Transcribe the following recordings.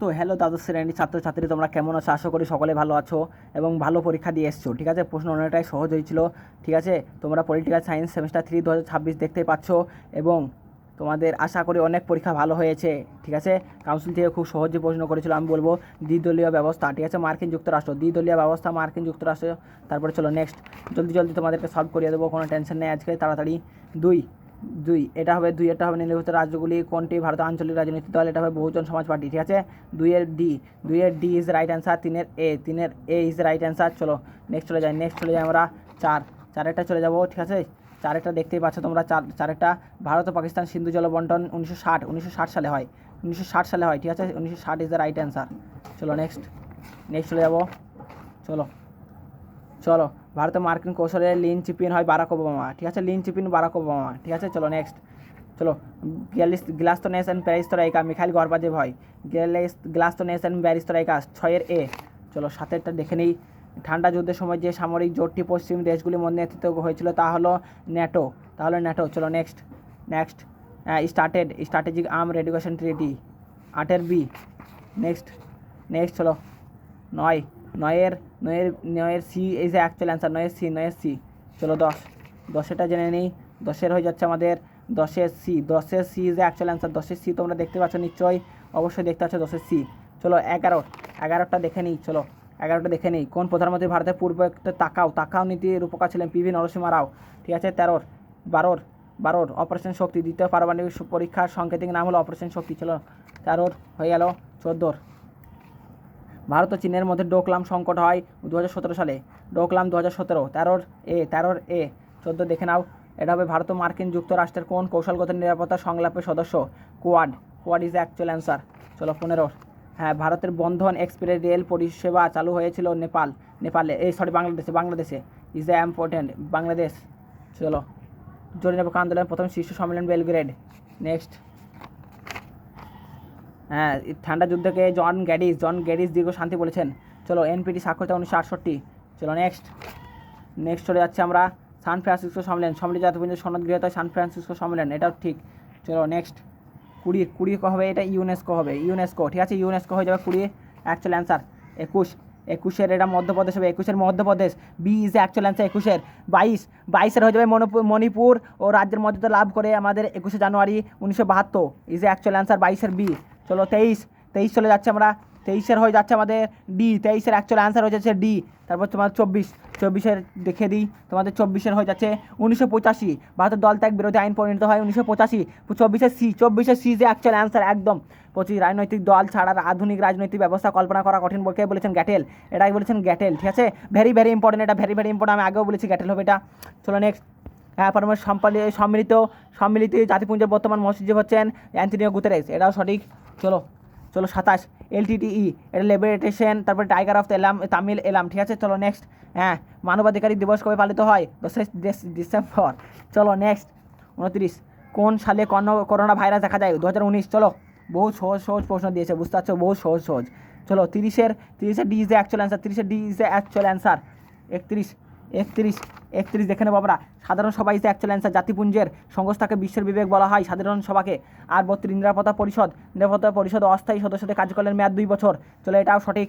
তো হ্যালো দ্বাদশ শ্রেণীর ছাত্রছাত্রী, তোমরা কেমন আছো? আশা করি সকলে ভালো আছো এবং ভালো পরীক্ষা দিয়ে এসছো। ঠিক আছে, প্রশ্ন অনেকটাই সহজ হয়েছিল। ঠিক আছে, তোমরা পলিটিক্যাল সায়েন্স সেমিস্টার 3 2026 দেখতেই পাচ্ছ এবং তোমাদের আশা করি অনেক পরীক্ষা ভালো হয়েছে। ঠিক আছে, কাউন্সিল থেকে খুব সহজে প্রশ্ন করেছিল। আমি বলবো দ্বিদলীয় ব্যবস্থা। ঠিক আছে, মার্কিন যুক্তরাষ্ট্র, দ্বিদলীয় ব্যবস্থা মার্কিন যুক্তরাষ্ট্র। তারপরে চলো নেক্সট, জলদি জলদি তোমাদেরকে সলভ করিয়ে দেবো, কোনো টেনশন নেই আজকে, তাড়াতাড়ি। দুই দুই এটা হবে এটা হবে নিম্নলিখিত রাজ্যগুলি কোনটি ভারতের আঞ্চলিক রাজনৈতিক দল? এটা হবে বহুজন সমাজ পার্টি। ঠিক আছে, দুইয়ের ডি ইজ রাইট অ্যান্সার, তিনের এ ইজ রাইট অ্যান্সার। চলো নেক্সট চলে যাই আমরা চারেরটা চলে যাবো। ঠিক আছে, চারেরটা দেখতেই পাচ্ছ তোমরা, চারেরটা ভারত ও পাকিস্তান সিন্ধু জল বন্টন 1960 সালে হয়। 1960 সালে হয়। ঠিক আছে, 1960 ইজ দ্য রাইট অ্যান্সার। চলো নেক্সট চলে যাবো। চলো ভারতে মার্কিন কৌশলের লিন চিপিন হয় বারাক ওবামা। ঠিক আছে, লিন চিপিন বারাক ওবামা। ঠিক আছে, চলো নেক্সট। চলো গ্লাস্তোনেস অ্যান্ড প্যারিস্তরাইকা মিখাইল গর্বাজেভ হয়। গ্লাস্তোনেস অ্যান্ড প্যারিস্তরাইকা 6 এ। চলো 7 দেখে নিই। ঠান্ডা যুদ্ধের সময় যে সামরিক জোটটি পশ্চিম দেশগুলির মধ্যে নেতৃত্ব হয়েছিল তা হলো ন্যাটো। চলো next strategic arm reduction treaty 8 B. Next চলো নয়ের সি ইজ অ্যাকচুয়াল অ্যান্সার। নয়ের সি। চলো 10 জেনে নিই। 10 হয়ে যাচ্ছে আমাদের 10 C is actual answer. 10 C তোমরা দেখতে পাচ্ছ নিশ্চয়ই, অবশ্যই দেখতে পাচ্ছ 10 সি। চলো 11টা দেখে নিই। চলো 11টা দেখে নিই। কোন প্রধানমন্ত্রী ভারতের পূর্ব একটা তাকাও নীতির রূপকার ছিলেন? পিভি নরসিংহ রাও। ঠিক আছে, 12 অপারেশন শক্তি, দ্বিতীয় পারমাণবিক পরীক্ষার সাংকেতিক নাম হলো অপারেশন শক্তি। চলো 13 হয়ে গেল। 14 ভারত ও চীনের মধ্যে ডোকলাম সংকট হয় 2017 সালে। ডোকলাম 2017। 13 এ। 14 দেখে নাও। এটা হবে ভারত ও মার্কিন যুক্তরাষ্ট্রের কোন কৌশলগত নিরাপত্তা সংলাপের সদস্য? Quad is actual answer. চলো 15। হ্যাঁ, ভারতের বন্ধন এক্সপ্রেস রেল পরিষেবা চালু হয়েছিল বাংলাদেশে। Is the important Bangladesh. চলো জরিনাপক আন্দোলনের প্রথম শীর্ষ সম্মেলন বেলগ্রেড। নেক্সট, হ্যাঁ, ঠান্ডা যুদ্ধকে জন গ্যাডিস দীর্ঘ শান্তি বলেছেন। চলো এনপিটি স্বাক্ষরিত 1968। চলো নেক্সট চলে যাচ্ছে আমরা। সান ফ্রান্সিসকো সম্মেলন, সম্মিলিত জাতিপুঞ্জের সনদ গৃহীত সান ফ্রান্সিসকো সম্মেলন, এটাও ঠিক। চলো নেক্সট 20 হবে, এটা ইউনেস্কো হবে। ঠিক আছে, ইউনেস্কো হয়ে যাবে 20 অ্যাকচুয়াল অ্যান্সার। 21 এটা মধ্যপ্রদেশ হবে। 21 Madhya Pradesh, B is actual answer. 22 হয়ে যাবে মণিপুর ও রাজ্যের মর্যাদা লাভ করে আমাদের 21 জানুয়ারি 1972 ইজ অ্যাকচুয়াল অ্যান্সার। 22 বি। চলো 23 চলে যাচ্ছে আমরা। 23 হয়ে যাচ্ছে আমাদের ডি। 23 অ্যাকচুয়াল অ্যান্সার হয়ে যাচ্ছে ডি। তারপর তোমার 24 দেখে দিই তোমাদের। 24 হয়ে যাচ্ছে 1985 ভারতের দল ত্যাগ বিরোধী আইন পরিণত হয় 1985। 24 সি যে অ্যাকচুয়াল অ্যান্সার একদম। 25 রাজনৈতিক দল ছাড়ার আধুনিক রাজনৈতিক ব্যবস্থা কল্পনা করা কঠিন বলকে বলেছেন গ্যাটেল। এটাই বলেছেন গ্যাটেল। ঠিক আছে, ভেরি ইম্পর্টেন্ট, এটা ভেরি ইম্পর্টেন্ট। আমি আগেও বলেছি গ্যাটেল হবে এটা। চলো নেক্সট। হ্যাঁ, সম্মিলিত জাতিপুঞ্জের বর্তমান মহাসচিব হচ্ছেন অ্যান্টনিও গুতেরেস, এটাও সঠিক। চলো 27 এলটিটিই, এটা লিবারেটেশন, তারপরে টাইগার অফ তামিল এলাম। ঠিক আছে, চলো নেক্সট। হ্যাঁ, মানবাধিকার দিবস কবে পালিত হয়? 10 ডিসেম্বর। চলো নেক্সট 29 কোন সালে করোনা ভাইরাস দেখা যায়? 2019। চলো বহু সহজ প্রশ্ন দিয়েছে, বুঝতে পারছো, বহু সহজ। চলো 30 D is the actual answer. 30 D is the actual answer. 31 দেখে নেবো আমরা। সাধারণ সভা ইজ অ্যাকচুয়াল অ্যান্সার। জাতিপুঞ্জের সংস্থাকে বিশ্বের বিবেক বলা হয় সাধারণ সভাকে। আর 32 নিরাপত্তা পরিষদ অস্থায়ী সদস্যদের কার্যকালের মেয়াদ 2 বছর। চলো এটাও সঠিক।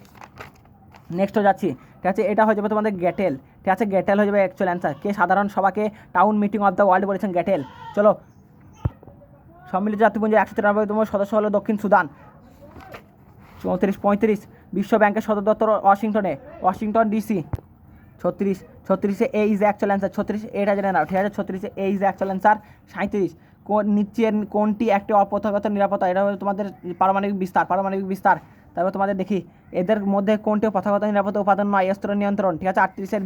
নেক্সট যাচ্ছি। ঠিক আছে, এটা হয়ে যাবে তোমাদের গ্যাটেল। ঠিক আছে, গ্যাটেল হয়ে যাবে অ্যাকচুয়াল অ্যান্সার। কে সাধারণ সভাকে town meeting of the world বলেছেন? গ্যাটেল। চলো সম্মিলিত জাতিপুঞ্জের 193তম সদস্য হলো দক্ষিণ সুদান। 35 বিশ্ব ব্যাংকের সদর দপ্তর Washington DC. 36 A is actual answer. 36 এটা জেনে নাও। ঠিক আছে, 36 এ ইজ অ্যাকচুয়াল অ্যান্সার। 37 নিচের কোনটি একটি অপথাগত নিরাপত্তা? এটা হলো তোমাদের পারমাণবিক বিস্তার। তারপর তোমাদের দেখি এদের মধ্যে কোনটি প্রথাগত নিরাপত্তা উপাদান নয়? অস্ত্র নিয়ন্ত্রণ। ঠিক আছে, 38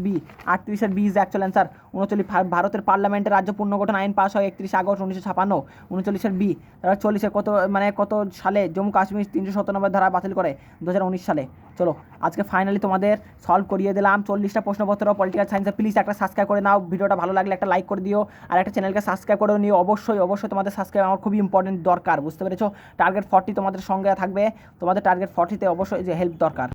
বি ইজ অ্যাকচুয়াল অ্যান্সার। 39 ভারতের পার্লামেন্টের রাজ্য পুনর্গঠন আইন পাস হয় 31 আগস্ট 1956। 39 বি। তারপর 40 কত সালে জম্মু কাশ্মীর 397 ধারা বাতিল করে? 2019 সালে। চলো আজকে ফাইনালি তোমাদের সলভ করিয়ে দিলাম 40টা প্রশ্নপত্র পলিটিক্যাল সায়েন্সে। প্লিজ একটা সাবস্ক্রাইব করে নাও, ভিডিওটা ভালো লাগলে একটা লাইক করে দিও, আর একটা চ্যানেলকে সাবস্ক্রাইব করে নিও। অবশ্যই তোমাদের সাবস্ক্রাইব আমার খুবই ইম্পর্টেন্ট দরকার, বুঝতে পেরেছো? টার্গেট 40 তোমাদের সঙ্গে থাকবে, তোমাদের টার্গেট 40তে অবশ্যই যে হেল্প দরকার।